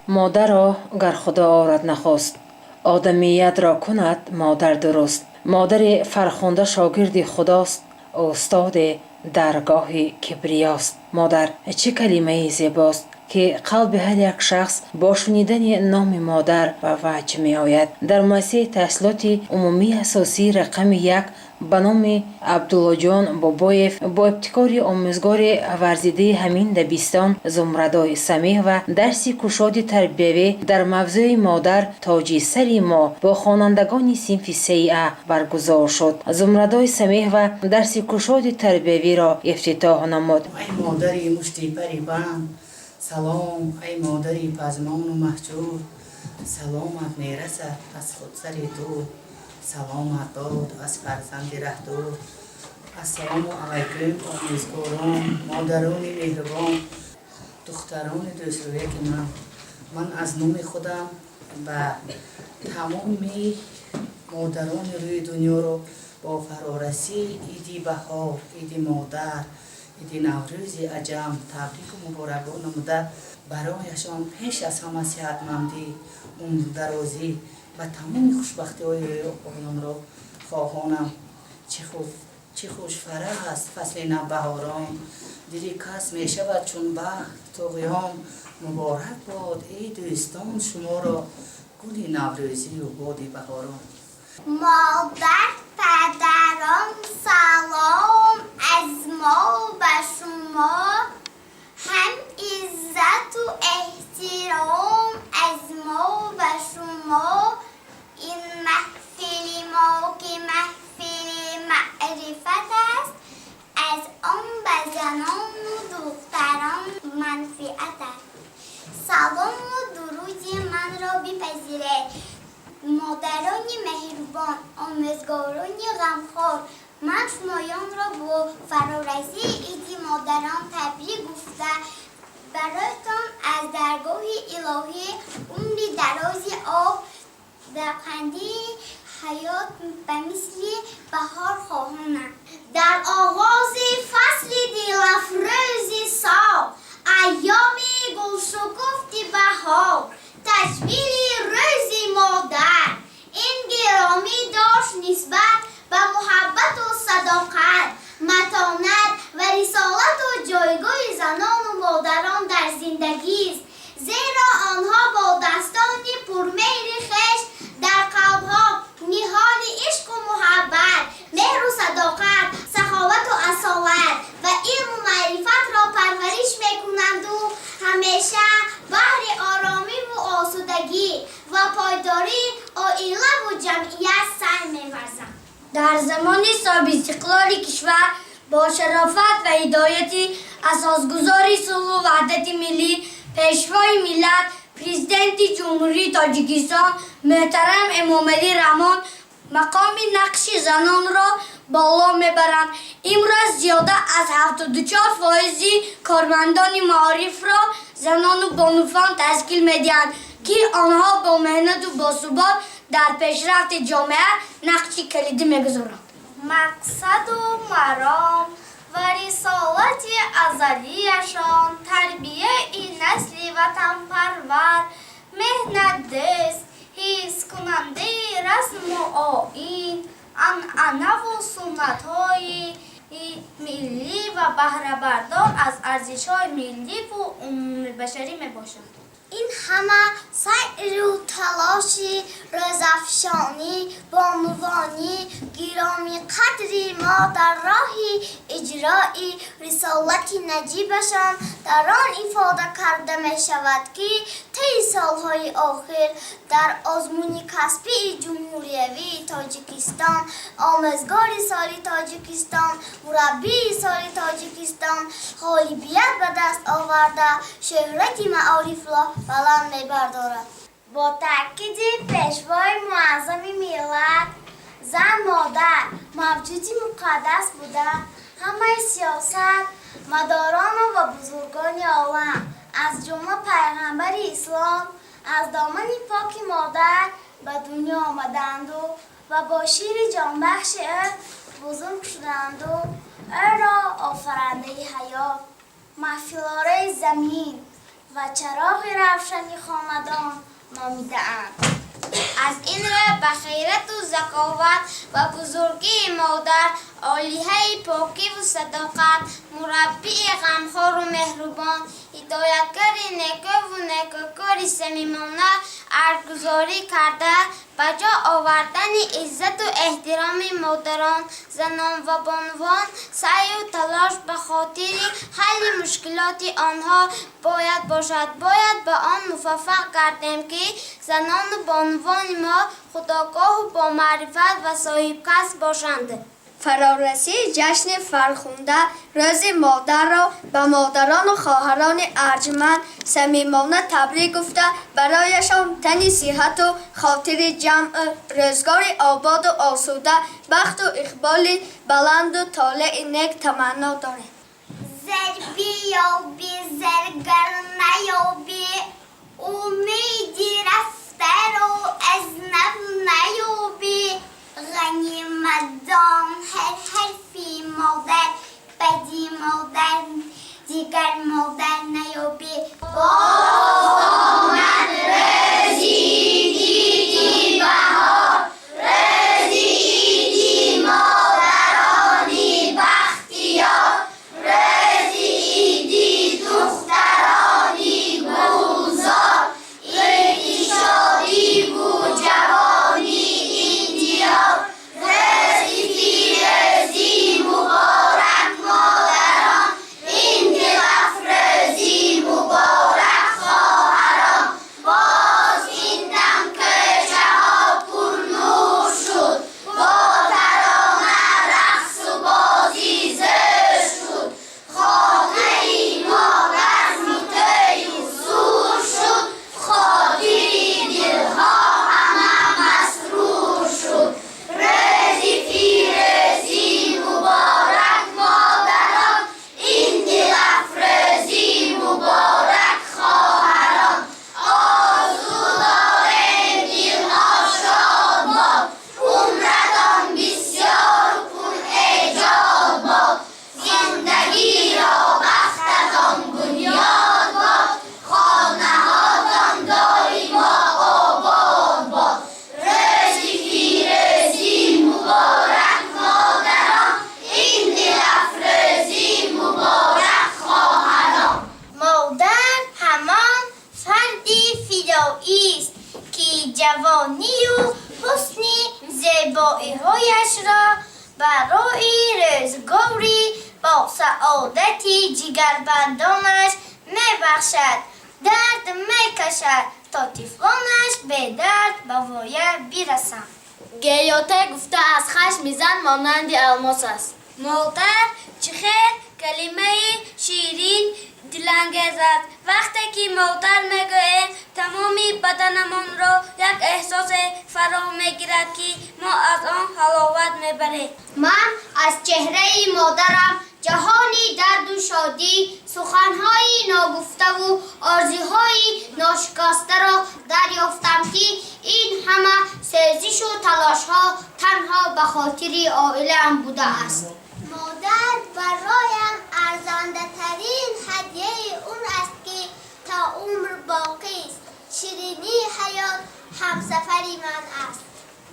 مادر را گر خدا آرد نخست، آدمیت را کند مادر درست. مادر فرخنده شاگرد خداست، استاد درگاه کبریاست. مادر چه کلمه زیباست که قلب هر یک شخص با شنیدن نام مادر و وجد می آید. در مسیح تحصیلات عمومی اساسی رقم 1 به نام عبدالله جان بابایف با ابتکار آموزگار ورزیده همین دبستان زمردای سمیح و درس کشاد تربیوی در موضوع مادر تاج سر ما با خوانندگان صنف 3A برگزار شد. زمردای سمیح و درس کشاد تربیوی را افتتاح نمود. ای مادری مشتی پری بند، سلام. ای مادری پزمان و محجور، سلامت میرسد از خود سری دور. سلامت داد از فرزند رهدور. السلام علیکم آموزگاران، مادران مهربان، دختران دوستروی که من از نام خودم و تمام مادران روی دنیا رو با فرارسی ایدی بهار، ایدی مادر، ایدی نوروز عجم تبریک و مبارکباد نموده برایشان پیش از همه صحتمندی، عمر درازی و تمام خوشبختی های آنان را خواهانم. چه خوش فرح است فصل نوبهاران، دلی کس می شود چون بخت تا قیام. مبارک باد ای دوستان شما را گل نوروزی و باد بهاران. مادر پدران سلام از ما به شما، هم عزت و احترام از ما به شما. این محفل ما که محفل معرفت است، از آن به زنان و دختران منفعت است. سلام و درود من را بپذیرید مادران مهربان، آموزگاران غمخوار. من شمایان را با فرارسی عید مادران تبریک گفته برایتان از درگاه الهی عمر دراز آب دقندی حیات به مثل بهار خواهانم. در آغاز فصل دلافروز سال، ایام گلشکفت بهار، تشبیه روز مادر این گرامی داشت نسبت به محبت و صداقت، متانت و رسالت و جایگاه زنان و مادران در زندگی است، زیرا آنها با دستان پرمهر خویش در قلبها نهاد عشق و محبت، مهر و صداقت، سخاوت و اصالت و علم و معرفت را پرورش میکنند و همیشه بهر آرامی و آسودگی و پایداری عائله و جمعیت سعی می‌ورزند. در زمان صاحب استقلال کشور با شرافت و هدایت اساسگزار صلح و وحدت ملی، پیشوای ملت، پرزیدنت جمهوری تاجیکستان محترم امامعلی رحمان مقام نقش زنان را بالا میبرند. امروز زیاده از 74% کارمندان معارف را زنان و بانوان تشکیل میدهند که آنها با مهنت و با ثبات در پیشرفت جامعه نقش کلیدی میگذارند. مقصد و مرام و رسالت ازلیشان تربیه این نسل وطن پرور، مهنت دست، حفظ کننده رسم و آیین، عنعنه و سنت های ملی و بهره بردار از ارزش های ملی و عمومی بشری می باشند. این همه سعی و تلاشی رزافشانی بانوانی گرامی قدری ما در راه اجرای رسالت نجیبشان در آن افاده کرده می شود که طی سالهای آخر در آزمون کسبی جمهوری تاجیکستان، آموزگار سال تاجیکستان، مربی سال تاجیکستان غالبیت به دست آورده شهرت معارف را بلند می‌بردارد. با تاکید پیشوای معظم ملت، زن مادر موجودی مقدس بوده، همه سیاست مداران و بزرگان عالم از جمله پیغمبر اسلام از دامن پاک مادر به دنیا آمدند و با شیر جانبخش بزرگ میکنند و او را آفرنده حیات، محفلاره زمین و چراغ روشنی خامدان نامیده‌اند. از این رو به خیرت و ذکاوت و بزرگی مادر، عالیه پاکی و صداقت، مربی غمخوار و مهربان، هدایتگر نیکو و نیکوکار صمیمانه ارزگزاری کرده به جا آوردن عزت و احترام مادران، زنان و بانوان سعی و تلاش به خاطر حل مشکلات آنها باید باشد. باید به آن موفق گردیم که زنان و بانوان ما خودآگاه و با معرفت و صاحب کسب باشند. فرارسی جشن فرخنده روز مادر را به مادران و خواهران ارجمند صمیمانه تبریک گفته برایشان تن صحت و خاطر جمع، روزگار آباد و آسوده، بخت و اقبال بلند و طالع نیک تمنا داریم. زر بیابی زرگر نیابی، امیدی رفته رو از نو نیابی، غنیمتدان هر حرفی مادر، بدی مادر دیگر مادر نیابی. باز آمد روزی دیدی بهار، روزی دیدی مادرانی بختیار، روزی دیدی دخترانی گلزار، یکی شادی بود جوانی این دیار، روزی فیروزی مبارک مادران، این دل افروزی مبارک خواهران. باز این دم که شهاب پرنور شد، با ترانه رقص و بازی زشت شد، خانه مادر نوطه و سور شد، خاطری دلها همه مسرور شد، روزی فیروزی مبارک مادران، این دل افروزی مبارک خواهران. آرزو داریم دلها شاد باد، عمرتان بسیار پر ایجاد باد، زندگی را بختتان بنیاد باد، خانه‌هاتان دایما آباد باد، روزی فیروزی مبارک مادران، این دل افروزی مبارک خواهران. مادر همان فردی فدایی است که جوانی و حسن زیبایی‌هایش را برای روزگاری با سعادت جگربندانش می‌بخشد، درد می‌کشد تا طفلانش به درد به وایه برسند. گیوته گفته از خشم زن مانند الماس است. مادر چه خیر کلمه شیرین دلانگیز است. وقتی که مادر میگوییم تمامی بدنمان را یک احساس فرا میگیرد که ما از آن حلاوت میبریم. من از چهره مادرم جهانی درد و شادی، سخنهای ناگفته و آرزوهای ناشکسته را دریافتم که این همه سازش و تلاشها تنها به خاطر عائله‌ام بوده است. مادر برایم ارزنده ترین هدیه اون است که تا عمر باقی است. شیرینی حیات همسفری من است.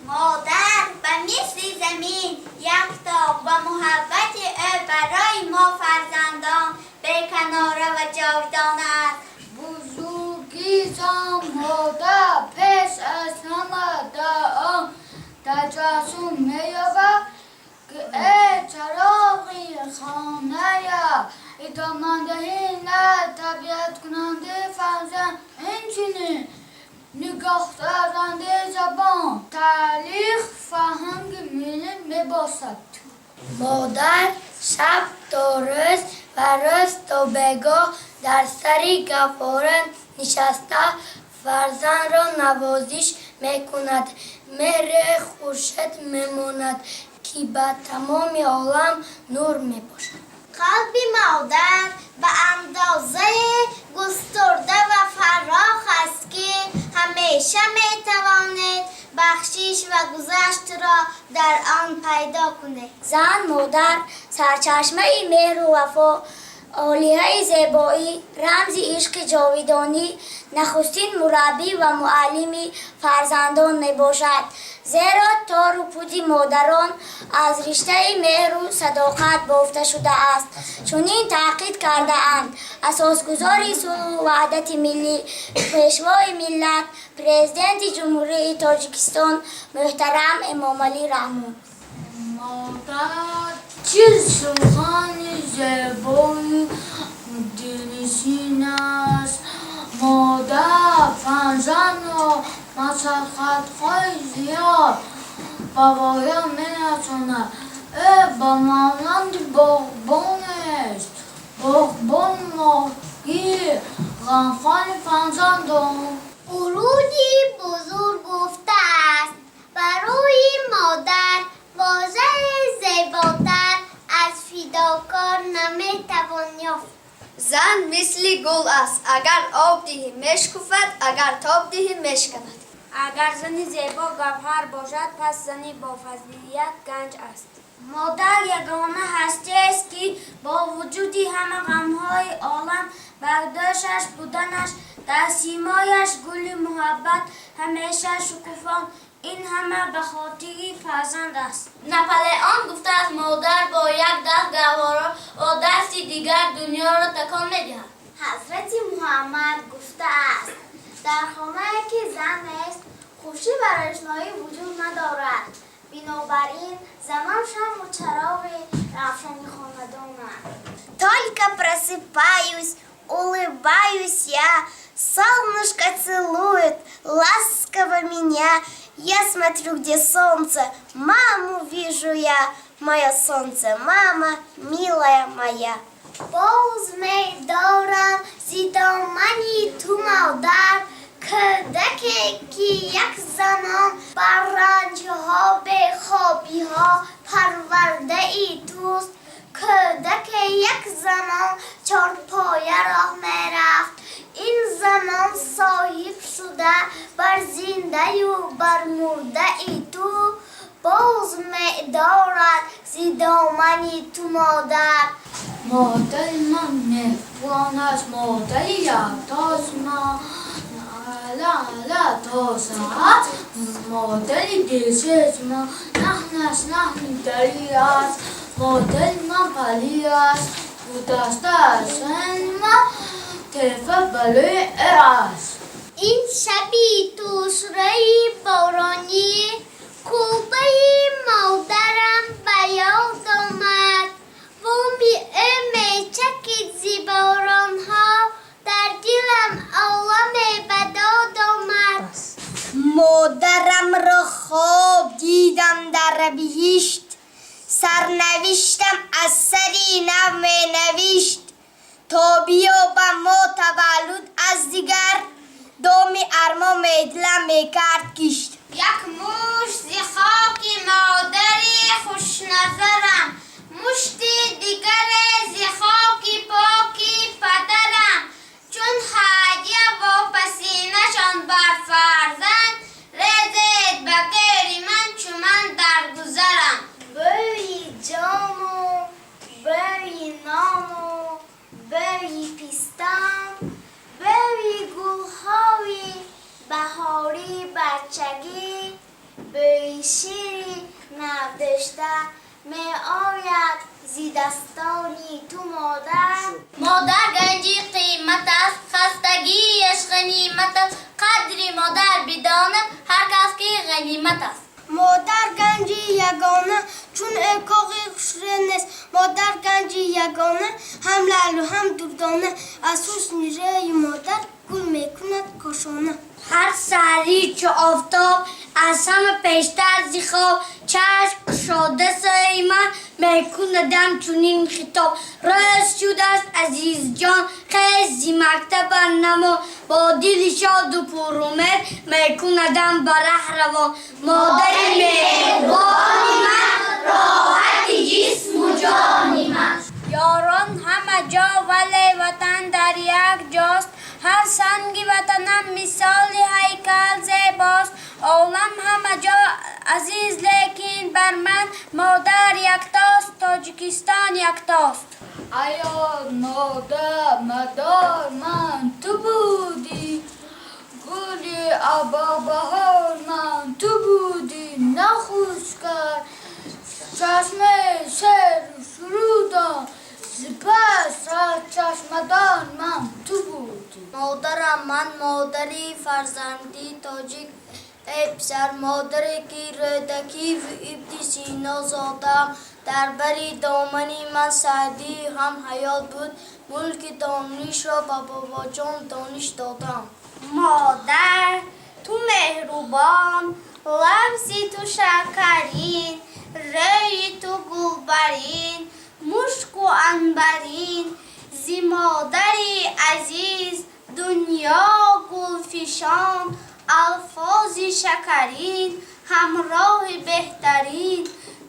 مادر به مثل زمین یکتا و محبت او برای ما فرزندان بی‌کناره و جاودانه است. بزرگی زن مادر پس از همه در آن تجسم می‌یابد که ای چراغی خانه اداماندهی نه تربیت کننده فرزند، اینچنین نگاه دارنده زبان تعلیق فرهنگ ملی میباشد. مادر شب تا روز و روز تا بیگاه در سری گهواره نشسته فرزند را نوازش میکند. مهر خورشید میماند که به تمام عالم نور میباشد. قلب مادر به اندازه گسترده و فراخ است که همیشه میتواند بخشش و گذشت را در آن پیدا کنه. زن مادر سرچشمه مهر و وفا، عالیه زیبایی، رمز عشق جاودانی، نخستین مربی و معلم فرزندان می باشد. زیرا تار و پود مادران از رشته مهر و صداقت بافته شده است. چنین تاکید کرده اند اساسگزار صلح و وحدت ملی، پیشوای ملت، پرزیدنت جمهوری تاجیکستان محترم امام علی رحمان. مادر چه سخن زیبای دلنشین است. مادر فرزند را مسخره‌های زیاد به پایان می‌رساند. با مانند باغبان است، باغبان ماهی غمخوار فرزندان. ورودی بزرگ گفته است برای مادر واژه زیباتر از فداکار نمیتوان یافت. زن مثل گل است، اگر آب دهی میشکفد، اگر تاب دهی میشکند. اگر زنی زیبا گوهر باشد پس زنی با فضیلت گنج است. مادر یگانه هستی است که با وجودی همه غمهای عالم برداشتش بودنش در سیمایش گل محبت همیشه شکوفان، این همه به خاطر فرزند است. ناپلئون گفته است مادر با یک دست گوهر و دستی دیگر دنیا را تکان می‌دهد. حضرت محمد گفته است در خانه‌ای که زن است خوشی و روشنایی وجود ندارد. بنابراین زنان شمع و چراغ روشنی خانه‌دانند. Только просыпаюсь, улыбаюсь я, солнышко целует ласково меня. Я смотрю, где солнце, маму вижу я, мое солнце, мама, милая моя. باز می دارم زی دامنی تو مادر، کودکی که یک زمان بر رنجها به خوابی ها پرورده ای توست. کودکی یک زمان چارپایه راه می رفت، این زمان صاحب شده بر زنده و بر مرده ای تو. باز می دارد زی دامنی تو مادر. مادر من مهربان است، مادر یکتاز من تا ساعت، مادر دلسوز من لحن دلی است. مادر من پلی است، دسته از سن من طرفه بلوی ار است. این شبی توشرهی بارانی کلبه مادرم به یاد آمد. بومی می چکید زی بارانها در دلم عالم بداد آمد. مادرم را خواب دیدم در بهشت، سرنوشتم از سری نو می نوشت. تا بیابم ما تولد از دیگر، دامی ارما می دلم می کرد کشت. یک موش زی خاک مادری خوش نظرم، مشتی دیگر زی خاک پاکی پدرم. چون هدیه با پسینشان بر فرزند، رزید به غیر من چو من در گذرم. بوی جام و بوی نام و بوی پیستان، بوی گلهای بهاری بچگی، بوی شیری نودشته می آید زی دستانی تو مادر. مادر گنجی قیمت است، خستگیش غنیمت است. قدر مادر بداند هر کس که غنیمت است. مادر گنجی یگانه چون اکاقی خوشرنست. مادر گنجی یگانه هم لعل و هم دردانه، از حسن ری مادر گل میکند کاشانه. هر سحری چو آفتاب از همه پیشتر زی خواب، چشم گشاده سوی من میکندم چنین خطاب. روز شده است عزیز جان خیز زی مکتب نما، با دل شاد و پر امید میکندم بر ره روان. مادر مهربانی من راحت جسم و جانی من. یاران همه جا ولی وطن در یک جاست، هر سنگ وطنم مثال هیکل زیباست. عالم همه جا عزیز لیکن بر من مادر یکتاست، تاجیکستان یکتاست. ایا مادر مدار من تو بودی، گلی ابا بهار من تو بودی، نخوش کرد چشمه سر سرودم، سپس را چشمدان من تو بودی. مادرم من مادری فرزندی تاجیک ای پسر، مادری که ردکی و ابدی سینا زادم، در بری دامنی من سعدی هم حیات بود، ملک دانش را با بابا جان دانش دادم. مادر تو مهربان، لفظی تو شکرین، ری تو گلبرین، مشک و عنبرین، زی مادری عزیز دنیا گلفشان، الفاظی شکرین همراه بهترین،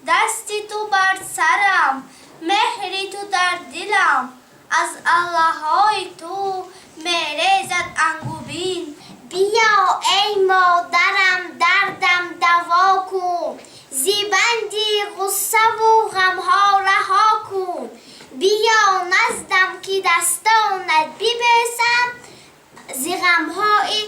دستی تو بر سرم، مهری تو در دلم، از الله‌های تو میریزد انگوبین. بیا ای مادرم دردم دوا کن، زیبندی غصه و غمها رها کن، بیا نزدم که دستانت ببوسم، ز غمهای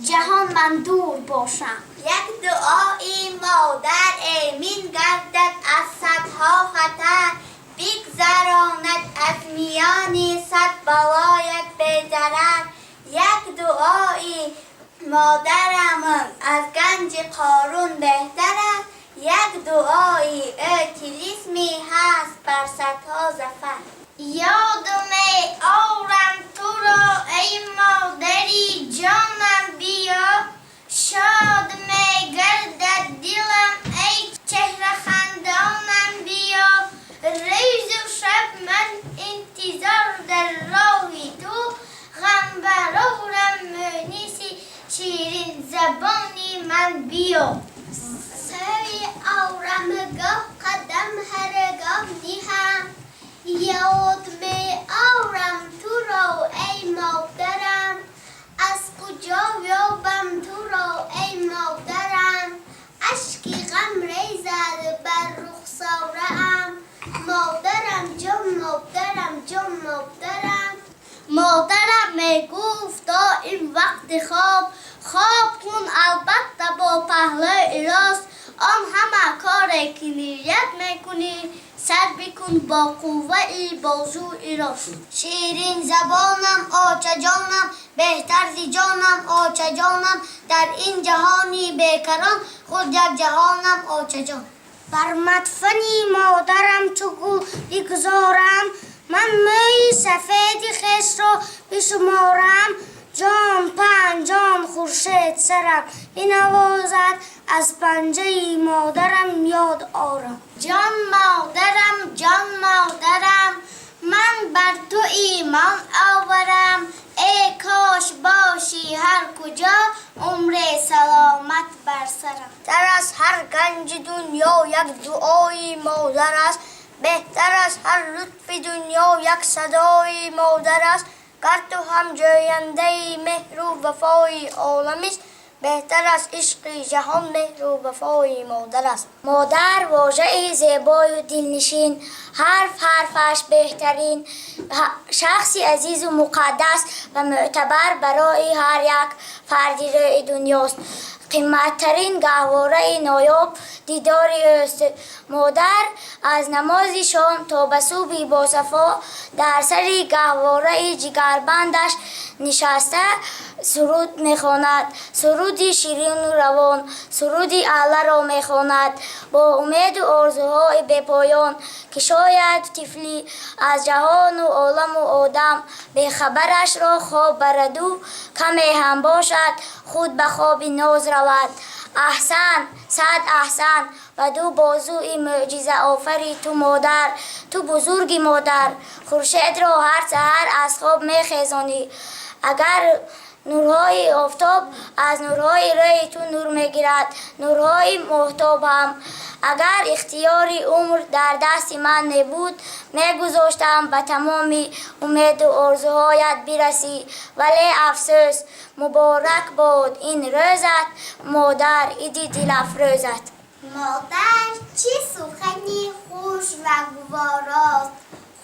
جهان من دور باشم. یک دعایی مادر امین گردد از صدها خطر، بگذراند از میان صد بلایت به ضرر. یک دعایی مادرم از گنج قارون بهتر است، یک دعایی طلسمی هست بر صدها ظفر. یادم آورم تو را ای مادری جانم، بیا شاد می گردد دلم ای چهره خندانم، بیا روز و شب من انتظار در راهی تو، غم برارم مونسی شیرین زبانی من، بیا سوی آورم گاه قدم هرگاه نهم، یاد می آورم تو را ای مادرم، از کجا یابم تو را ای مادرم، اشکی غم ریزد بر رخساره‌ام، مادرم جان مادرم جان مادرم. مادرم می گفت دائم وقت خواب، خواب کن البته با پهلوی راست، آن همه کاری که نیت میکنی سر بکن با قوه بازوی راست. شیرین زبانم آچه جانم، بهتر ز جانم آچه جانم، در این جهانی بیکران خود یک جهانم آچه جان. بر مدفنی مادرم چو گل بگذارم، من موی سفید خیش را بشمارم، جان پنجان خورشید سرم بنوازد، از پنجه مادرم یاد آرم. جان مادرم من بر تو ایمان آورم، ای کاش باشی هر کجا عمر سلامت بر سرم. در از هر گنج دنیا یک دعای مادر است، بهتر از هر لطف دنیا یک صدای مادر است، گر تو هم جوینده مهر و وفای عالم است، بهتر از عشق جهان مهر و وفای مادر است. مادر واژه زیبای و دلنشین، حرفش بهترین، شخصی عزیز و مقدس و معتبر برای هر یک فردی روی دنیاست. قیمتترین گهواره نایاب دیدار است. مادر از نماز شام تا به صبح با صفا در سر گهواره جگربندش نشسته سرود میخواند، سرودی شیرین و روان، سرودی اعلی را میخواند با امید و آرزوهای بپایان که شاید طفلی از جهان و عالم و آدم بخبرش را خواب برد و کمی هم باشد خود به خواب ناز رود. احسن، صد احسن و دو بازوی معجزه آفری تو مادر، تو بزرگی مادر، خورشید را هر سحر از خواب میخیزانی. اگر نورهای آفتاب از نورهای ری تو نور میگیرد. نورهای ماهتاب هم اگر اختیاری عمر در دست من نبود میگذاشتم به تمامی امید و آرزوهایت برسی، ولی افسوس. مبارک باد این روزت مادر، ایدی دل افروزت. مادر چه سخنی خوش و گواراست،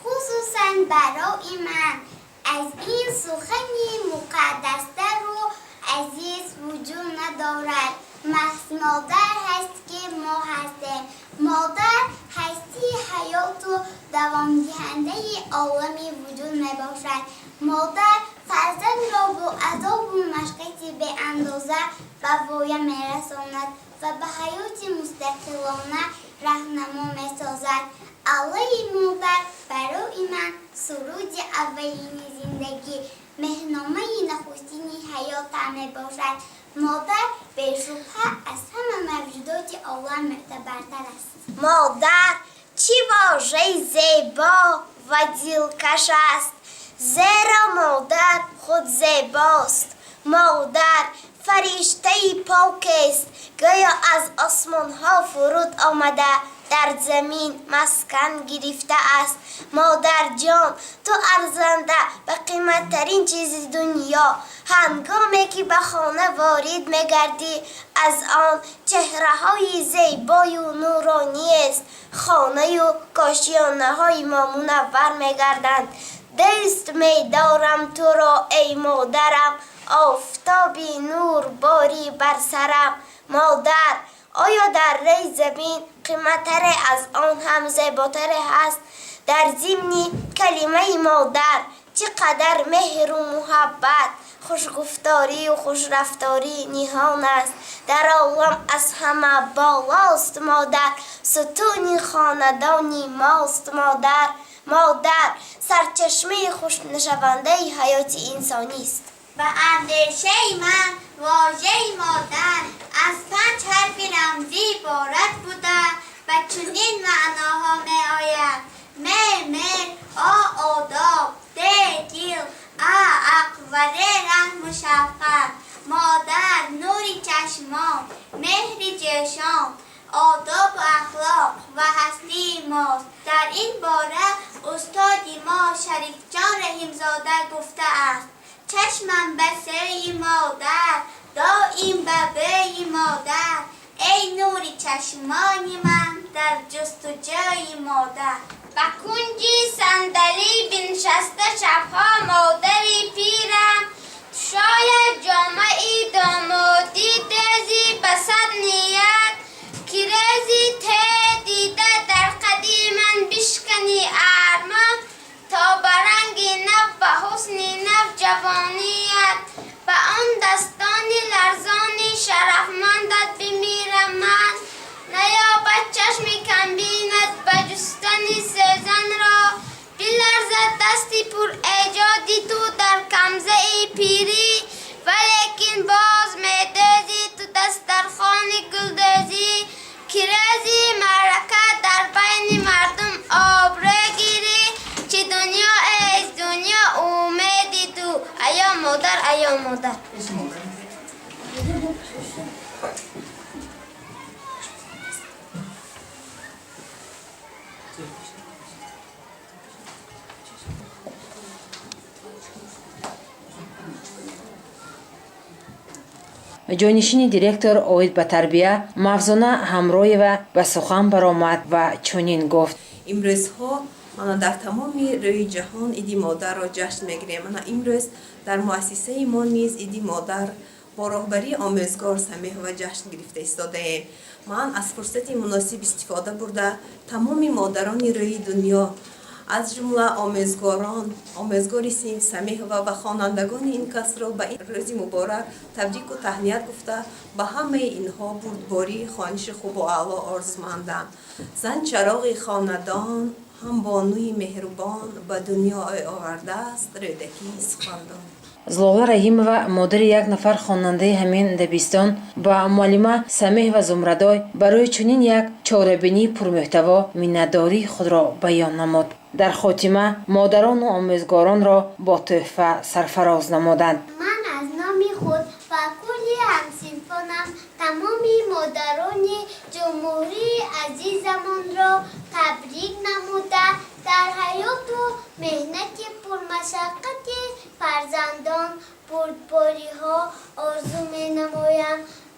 خصوصا برای من. از این سخنی مقدستر و عزیز وجود ندارد. محض مادر هست که ما هستیم. مادر هستی حیات و دوام دهنده عالمی وجود می باشد. مادر فرزند را با عذاب و مشقت به اندازه به وایه می رساند و به حیات مستقلانه راهنما می سازد. الله مادر برای من سرود اولین زندگی، مهنامه نخستین حیات می باشد. مادر به شبهه از همه موجودات الله معتبرتر است. مادر چی واژه زیبا و دلکش است، زیرا مادر خود زیباست. مادر فرشته پاک است، گویا از آسمان ها فرود آمده در زمین مسکن گرفته است. مادر جان تو ارزنده و قیمتترین چیز دنیا. هنگامی که به خانه وارد میگردی از آن چهره های زیبای و نورانی است. خانه و کاشیانه های ما منور میگردند. دست میدارم تو را ای مادرم، آفتابی نور باری بر سرم. مادر آیا در ری زمین قیمتتر از آن هم زیباتر هست؟ در ضمن کلمه مادر چقدر مهر و محبت، خوشگفتاری و خوشرفتاری نهان است. در عالم از همه بالاست مادر، ستون خاندانی ماست مادر. مادر سرچشمه خوشنشونده حیات انسانی است. و اندیشه من واژه مادر از 5 حرف رمزی عبارت بوده و چنین معناها می آید: مر آداب، دل عقل و رحم و شفقت. مادر نوری چشمان، مهری چشام، آداب و اخلاق و هستی ماست. در این باره استاد ما شریف جان رحیمزاده گفته است: چشمم به سوی مادر، دائم به بوی مادر. ای نوری چشمان من در جستجوی مادر. به کنجی صندلی بنشسته شبها مادری پیرم، شاید جامعی دامادی دزی به صد نیت، که رزی ته دیده در قدیمن بشکنی ارمان، تا برنگ نو و حسن نو جوانیت، به آن دستانی لرزانی شرفمندت بمیرم من. نیابد چشم کم بیند به جستنی سیزن را، بلرزد دستی پر ایجادی تو در کمزه ای پیری، ولیکن باز میدازی تو دسترخوان گلدازی، که رزی معرکه در بین مردم آبره گیری، چه دنیا ایست دنیا امیدی تو، ایا مادر ایا مادر. جانشین دیرکتور اوید به تربیه مفزونه همراه و به سخن برآمد و چنین گفت: امروزها من در تمام روی جهان ایدی مادر را جشن میگیریم. من امروز در مؤسسه ما نیز ایدی مادر با راهبری آموزگار سمیح و جشن گرفته ایستاده ایم. من از فرصت مناسب استفاده برده تمام مادران روی دنیا از جمله آموزگاری سمیح و خوانندگان این کس را به این روز مبارک تبریک و تهنیت گفته به همه اینها بردباری خوانش خوب و اعلی آرزومندم. زن چراغ خاندان، هم بانوی مهربان به دنیا آورده است، رودکی سخندان. زلاله رحیمова مادر یک نفر خواننده همین دبستان با معلمه سمیح و زمردای برای چنین یک چاره‌بینی پرمحتوا منتداری خود را بیان نمود. در خاتمه مادران و آموزگاران را با تحفه سرفراز نمودند. من از نام تمام مادران جمهوری عزیزمان را تبریک نموده در حیات و مهنت پرمشقت فرزندان بردباری ها آرزو می نمایم